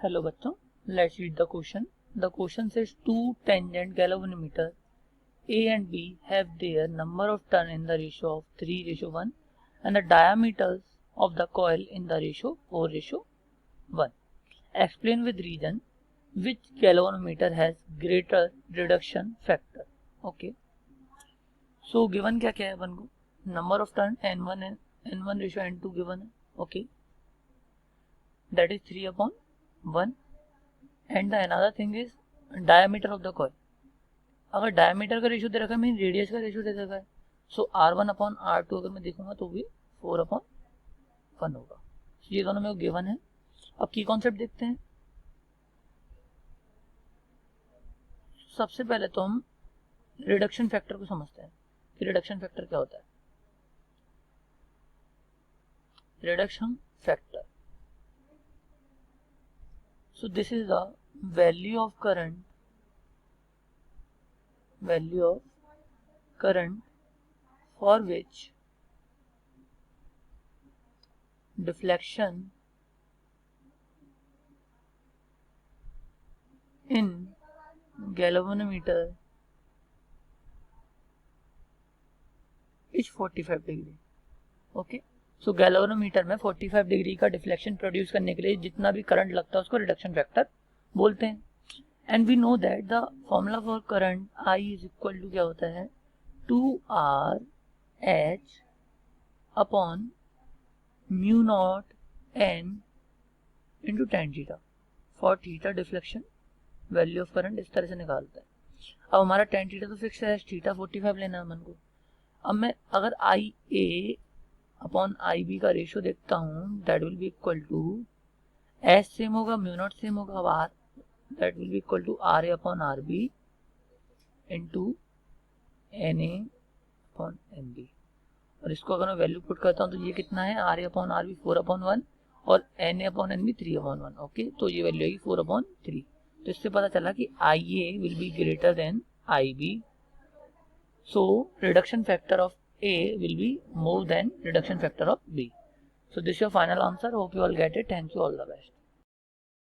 Hello बच्चों, let's read the question. The question says two tangent galvanometer A and B have their number of turn in the ratio of 3:1 and the diameters of the coil in the ratio 4:1. Explain with reason which galvanometer has greater reduction factor. Okay. So given क्या क्या है अपन को, number of turn n1 and n1:n2 given है. Okay. That is 3/1. And the another thing is diameter of the coil. अगर diameter का ratio दे रखा है mean radius का रेशियो दे रखा है. सो R1/R2 अगर मैं देखूंगा तो भी 4/1 होगा. ये दोनों में गिवन है. अब की कॉन्सेप्ट देखते हैं. सबसे पहले तो हम रिडक्शन फैक्टर को समझते हैं कि रिडक्शन फैक्टर क्या होता है. Reduction factor, so this is the value of current for which deflection in galvanometer is 45 degree. Okay. So galvanometer में 45 डिग्री का डिफ्लेक्शन प्रोड्यूस करने के लिए जितना भी करंट लगता है उसको रिडक्शन फैक्टर बोलते हैं. And we know that the formula for current I is equal to क्या होता है, 2RH upon mu naught N into tan theta for theta deflection. Value of current इस तरह से निकालता है. अब हमारा tan थीटा तो फिक्स है, थीटा 45 लेना है मन को. अब मैं अगर I A upon I B का रेशियो देखता हूँ, that will be equal to as same होगा, म्यू नॉट सेम होगा. अब R that will be equal to R A upon R B into N A upon N B. और इसको अगर मैं वैल्यू पुट करता हूँ तो ये कितना है, R A upon R B 4/1 और N A upon N B 3/1. Okay, तो ये वैल्यू आएगी 4/3. तो इससे पता चला कि I A will be greater than I B. So reduction factor of A will be more than reduction factor of B. So this is your final answer. Hope you all get it. Thank you. All the best.